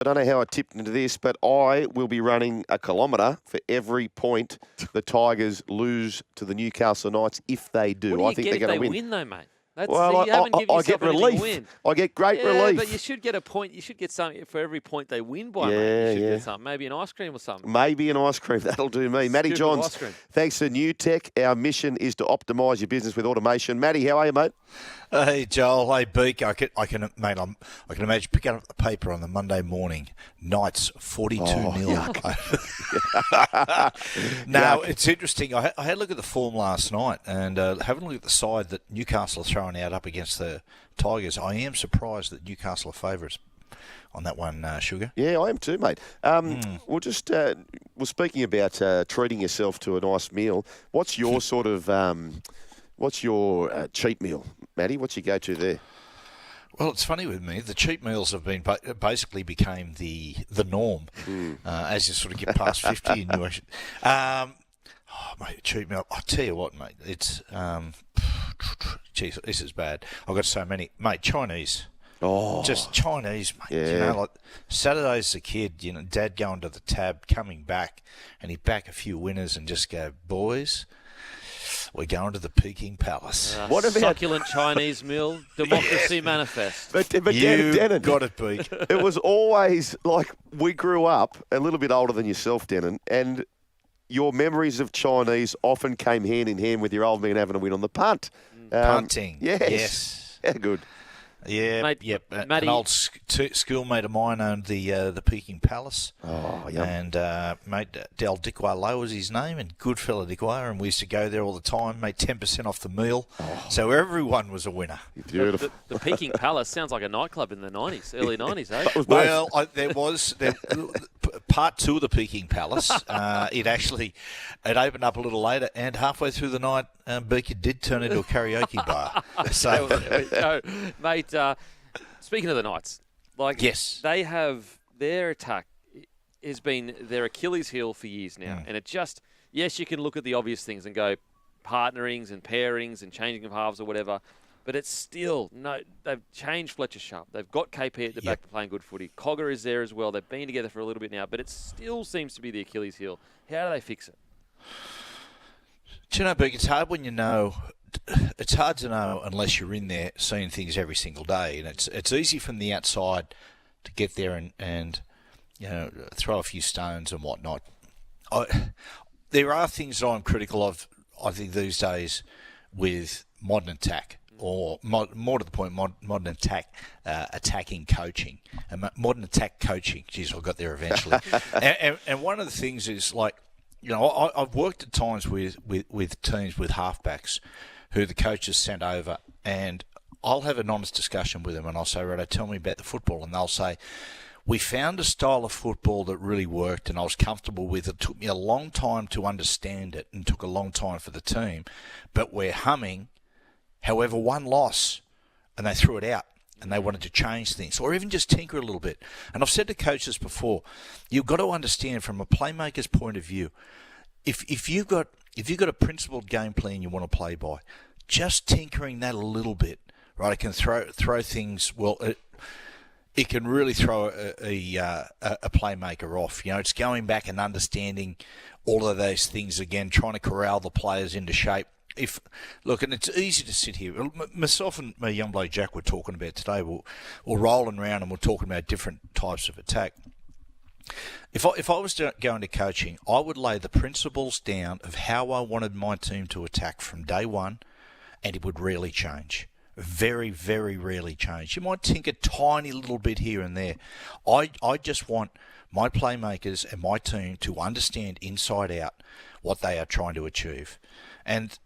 I don't know how I tipped into this, but I will be running a kilometre for every point the Tigers lose to the Newcastle Knights if they do. What do you I think get they're if going to they win, though, mate? Well, you haven't given I yourself get anything to relief. win. I get great Yeah, relief. but you should get a point. You should get something for every point they win by, mate. You should get something. Maybe an ice cream or something. Maybe an ice cream. That'll do me. Matty Johns, ice cream. thanks to New Tech. Our mission is to optimise your business with automation. Matty, how are you, mate? Hey, Joel. Hey, Beak. I can imagine picking up the paper on the Monday morning. Knights 42-0. Now, it's interesting. I had a look at the form last night and having a look at the side that Newcastle are throwing out up against the Tigers. I am surprised that Newcastle are favourites on that one, Sugar. Yeah, I am too, mate. We'll just speaking about treating yourself to a nice meal. What's your sort of what's your cheat meal, Matty? What's your go-to there? Well, it's funny with me. The cheat meals have been basically became the norm as you sort of get past 50. And you actually, mate, cheat meal. I'll tell you what, mate. It's geez, this is bad. I've got so many, mate. Chinese. Oh, just Chinese, mate. Yeah. You know, like Saturdays as a kid, you know, Dad going to the tab, coming back, and he'd back a few winners and just go, boys, we're going to the Peking Palace. What about succulent Chinese meal? Democracy manifest. But you Denon, got it, Beak. It was always like we grew up a little bit older than yourself, Denon, and your memories of Chinese often came hand in hand with your old man having a win on the punt. Punting. Yes. Yeah, good. Yeah, Mate, yep. Matty, an old schoolmate of mine owned the Peking Palace. Oh, yum. And mate, Del Dickwar Low was his name, and good fella Dickwar, and we used to go there all the time, made 10% off the meal. So everyone was a winner. Beautiful. The Peking Palace sounds like a nightclub in the 90s, early 90s, eh? Well, there was part two of the Peking Palace. It opened up a little later, and halfway through the night, Beaker did turn into a karaoke bar. So, There we go. Mate, speaking of the Knights, yes, they have their attack has been their Achilles heel for years now. And it just, yes, you can look at the obvious things and go partnerings and pairings and changing of halves or whatever, but it's still, they've changed Fletcher Sharp. They've got KP at the back playing good footy. Cogger is there as well. They've been together for a little bit now, but it still seems to be the Achilles heel. How do they fix it? Do you know, Beak, it's hard when you know. It's hard to know unless you're in there seeing things every single day, and it's easy from the outside to get there and you know, throw a few stones and whatnot. There are things that I'm critical of, I think, these days with modern attack, or more to the point, modern attack attacking coaching and modern attack coaching. Geez, I got there eventually. and one of the things is, like, you know, I've worked at times with teams with halfbacks who the coaches sent over, and I'll have an honest discussion with them, and I'll say, Redo, tell me about the football. And they'll say, we found a style of football that really worked and I was comfortable with. It took me a long time to understand it and took a long time for the team, but we're humming. However, one loss, and they threw it out, and they wanted to change things, or even just tinker a little bit. And I've said to coaches before, you've got to understand from a playmaker's point of view, if you've got a principled game plan you want to play by, just tinkering that a little bit, right? It can throw things. Well, it can really throw a playmaker off. You know, it's going back and understanding all of those things again, trying to corral the players into shape. And it's easy to sit here. Myself and my young bloke Jack were talking about today. We're rolling around and we're talking about different types of attack. If I was going to coaching, I would lay the principles down of how I wanted my team to attack from day one, and it would rarely change. Very, very rarely change. You might tinker a tiny little bit here and there. I just want my playmakers and my team to understand inside out what they are trying to achieve. And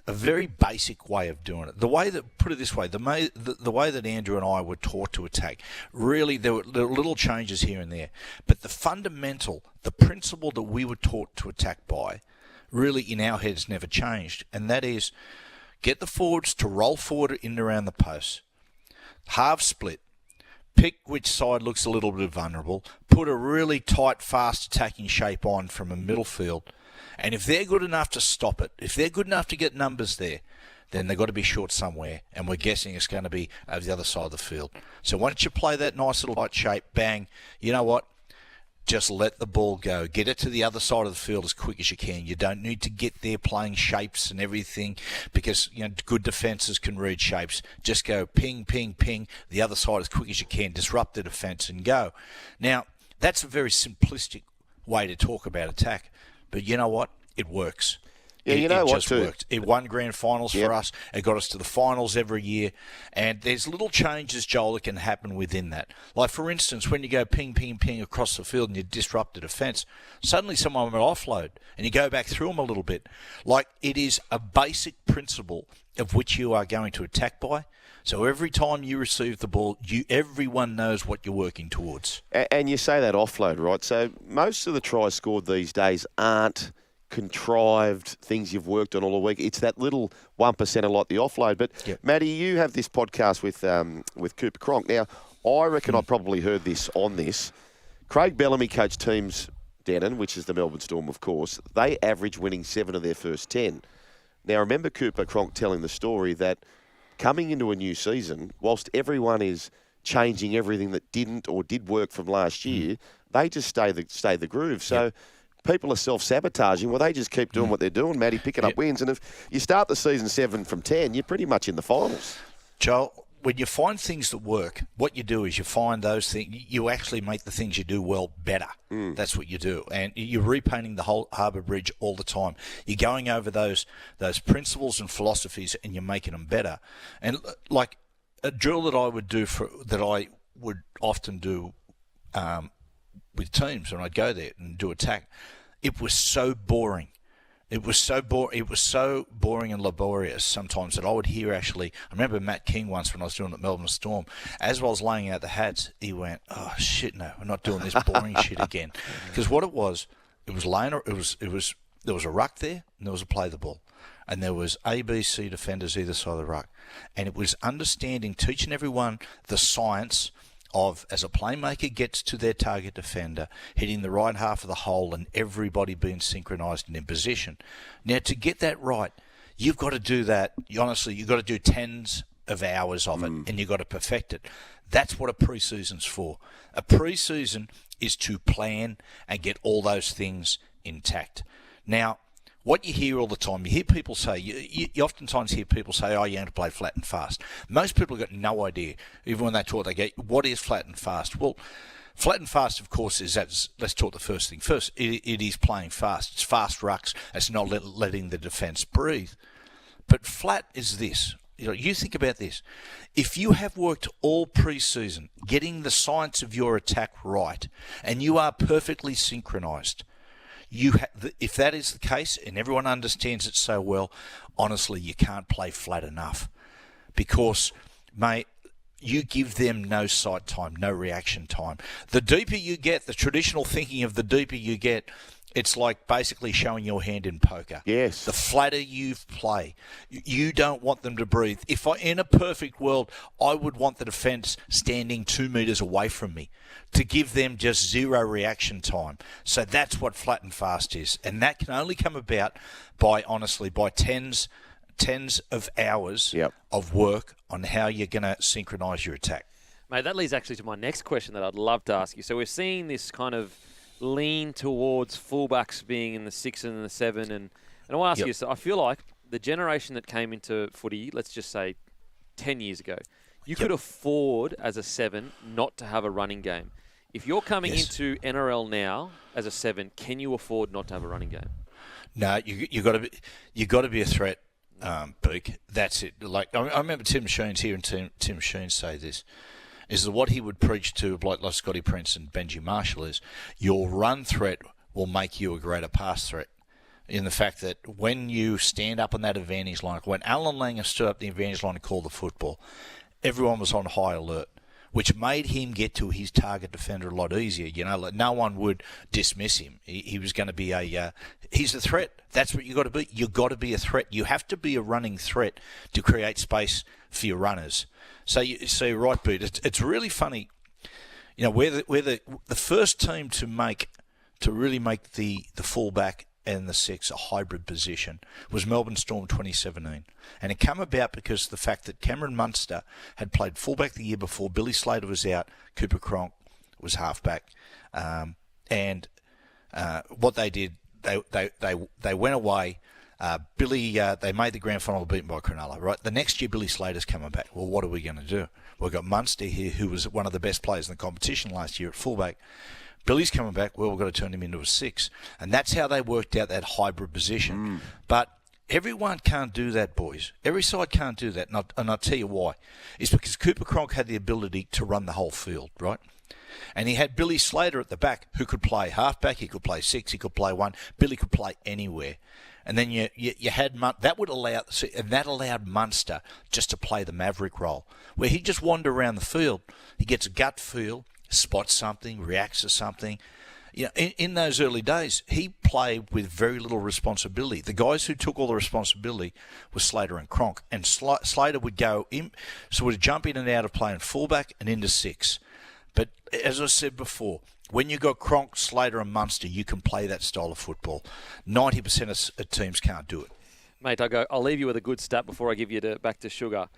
a very basic way of doing it. The way that, put it this way, the way that Andrew and I were taught to attack, really there were little changes here and there, but the fundamental, the principle that we were taught to attack by, really in our heads never changed, and that is get the forwards to roll forward in and around the post, half split, pick which side looks a little bit vulnerable, put a really tight, fast attacking shape on from a middle field. And if they're good enough to stop it, if they're good enough to get numbers there, then they've got to be short somewhere, and we're guessing it's going to be over the other side of the field. So once you play that nice little light shape, bang, you know what? Just let the ball go. Get it to the other side of the field as quick as you can. You don't need to get there playing shapes and everything because, good defences can read shapes. Just go ping, ping, ping, the other side as quick as you can. Disrupt the defence and go. Now, that's a very simplistic way to talk about attack. But you know what? It works. Yeah, it just worked. It won grand finals for us. It got us to the finals every year. And there's little changes, Joel, that can happen within that. Like, for instance, when you go ping, ping, ping across the field and you disrupt the defence, suddenly someone will offload and you go back through them a little bit. Like, it is a basic principle of which you are going to attack by. So every time you receive the ball, everyone knows what you're working towards. And you say that offload, right? So most of the tries scored these days aren't contrived things you've worked on all the week. It's that little 1% like the offload. But, Matty, you have this podcast with Cooper Cronk. Now, I reckon I probably heard this on this. Craig Bellamy coached teams, Denon, which is the Melbourne Storm, of course. They average winning 7 of their first 10. Now, remember Cooper Cronk telling the story that coming into a new season, whilst everyone is changing everything that didn't or did work from last year, they just stay the groove. So people are self-sabotaging. Well, they just keep doing what they're doing, Matty, picking up wins. And if you start the season 7 from 10, you're pretty much in the finals. Joel, when you find things that work, what you do is you find those things, you actually make the things you do well better. That's what you do. And you're repainting the whole Harbour Bridge all the time. You're going over those principles and philosophies and you're making them better. And like a drill that I would often do with teams when I'd go there and do attack, it was so boring. It was so boring and laborious sometimes that I would hear actually. I remember Matt King once when I was doing it at Melbourne Storm. As I was laying out the hats, he went, "Oh shit, no, we're not doing this boring shit again." Because what it was laying. There was a ruck there and there was a play the ball, and there was A, B, C defenders either side of the ruck, and it was teaching everyone the science of, as a playmaker gets to their target defender, hitting the right half of the hole and everybody being synchronised and in position. Now, to get that right, you've got to do that. Honestly, you've got to do tens of hours of it and you've got to perfect it. That's what a pre-season's for. A pre-season is to plan and get all those things intact. Now, what you hear all the time, you hear people say, you oftentimes hear people say, oh, you have to play flat and fast. Most people have got no idea. Even when they talk, they go, what is flat and fast? Well, flat and fast, of course, let's talk the first thing first. It is playing fast. It's fast rucks. It's not letting the defence breathe. But flat is this. You think about this. If you have worked all pre-season getting the science of your attack right and you are perfectly synchronised, if that is the case and everyone understands it so well, honestly, you can't play flat enough because, mate, you give them no sight time, no reaction time. The deeper you get, the traditional thinking of the deeper you get, it's like basically showing your hand in poker. Yes. The flatter you play, you don't want them to breathe. In a perfect world, I would want the defence standing 2 metres away from me to give them just zero reaction time. So that's what flat and fast is. And that can only come about by tens of hours of work on how you're going to synchronise your attack. Mate, that leads actually to my next question that I'd love to ask you. So we're seeing this kind of lean towards fullbacks being in the 6 and the 7. And I want to ask you, so I feel like the generation that came into footy, let's just say 10 years ago, you could afford as a 7 not to have a running game. If you're coming into NRL now as a 7, can you afford not to have a running game? No, you got to be a threat, Beak. That's it. Like I remember Tim Sheens here, and Tim Sheens say this. Is that what he would preach to a bloke like Scotty Prince and Benji Marshall is your run threat will make you a greater pass threat. In the fact that when you stand up on that advantage line, when Alan Langer stood up the advantage line and called the football, everyone was on high alert, which made him get to his target defender a lot easier. No one would dismiss him. He was going to be he's a threat. That's what you got to be. You got to be a threat. You have to be a running threat to create space for your runners. So you're right, Pete. It's really funny. We're the first team to really make the fullback and the 6, a hybrid position, was Melbourne Storm 2017. And it came about because of the fact that Cameron Munster had played fullback the year before. Billy Slater was out. Cooper Cronk was halfback. And what they did, they went away. They made the grand final beaten by Cronulla, right? The next year, Billy Slater's coming back. Well, what are we going to do? We've got Munster here, who was one of the best players in the competition last year at fullback. Billy's coming back. Well, we've got to turn him into a 6. And that's how they worked out that hybrid position. But everyone can't do that, boys. Every side can't do that. And I'll tell you why. It's because Cooper Cronk had the ability to run the whole field, right? And he had Billy Slater at the back, who could play halfback, he could play 6, he could play 1. Billy could play anywhere. And then you had that allowed Munster just to play the maverick role, where he just wander around the field. He gets a gut feel, spots something, reacts to something. You know, in those early days, he played with very little responsibility. The guys who took all the responsibility were Slater and Cronk, and Slater would go in, so would jump in and out of playing fullback and into 6. But as I said before, when you got Cronk, Slater and Munster, you can play that style of football. 90% of teams can't do it. Mate, I'll leave you with a good stat before I give you back to Sugar.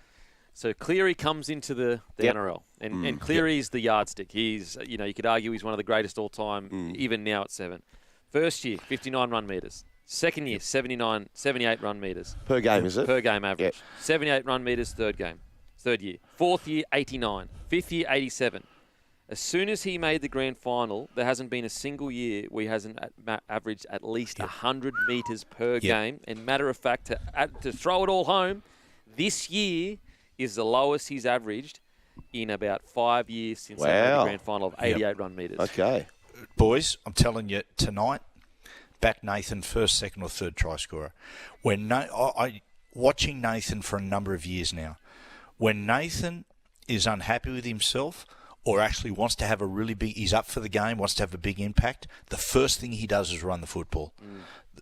So Cleary comes into the NRL, and Cleary's the yardstick. He's, you could argue he's one of the greatest all time, even now at 7. First year, 59 run metres. Second year, 78 run metres. Per game, is it? Per game average. Yep. 78 run metres, third year. Fourth year, 89. Fifth year, 87. As soon as he made the grand final, there hasn't been a single year where he hasn't averaged at least 100 metres per game. And matter of fact, to throw it all home, this year is the lowest he's averaged in about 5 years since he made the grand final of 88 run metres. Okay. Boys, I'm telling you, tonight, back Nathan first, second or third try scorer. Watching Nathan for a number of years now, when Nathan is unhappy with himself or actually wants to have he's up for the game, wants to have a big impact, the first thing he does is run the football.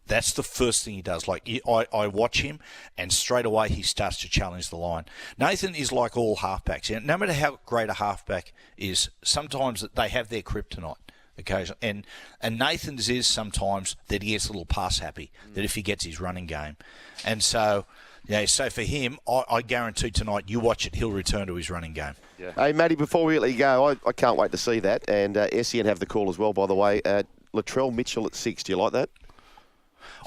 That's the first thing he does. Like, I watch him, and straight away he starts to challenge the line. Nathan is like all halfbacks. No matter how great a halfback is, sometimes they have their kryptonite. Occasionally. And Nathan's is sometimes that he gets a little pass happy, that if he gets his running game. And so, so for him, I guarantee tonight, you watch it, he'll return to his running game. Yeah. Hey, Matty, before we let you go, I can't wait to see that. And SEN have the call as well, by the way. Latrell Mitchell at 6, do you like that?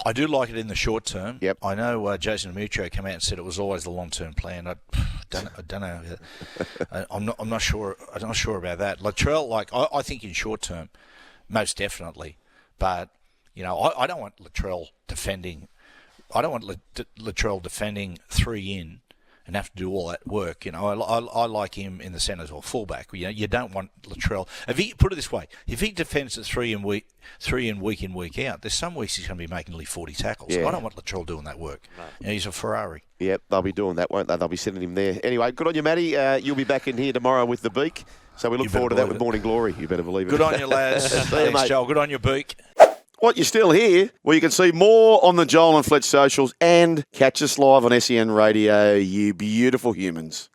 I do like it in the short term. Yep. I know Jason Demetrio came out and said it was always the long-term plan. I don't know. I'm not sure. I'm not sure about that. Latrell, I think in short term, most definitely. But I don't want Latrell defending. I don't want Latrell defending 3 in and have to do all that work. I like him in the centre or fullback. You don't want Latrell. Put it this way: if he defends at 3 in week in, week out, there's some weeks he's going to be making nearly 40 tackles. Yeah. I don't want Latrell doing that work. No. He's a Ferrari. Yep, they'll be doing that, won't they? They'll be sending him there. Anyway, good on you, Matty. You'll be back in here tomorrow with the Beak. So we look forward to that with Morning Glory. You better believe it. Good on you, lads. Thanks, Joel. Good on your Beak. What, you're still here? Well, you can see more on the Joel and Fletch socials and catch us live on SEN Radio, you beautiful humans.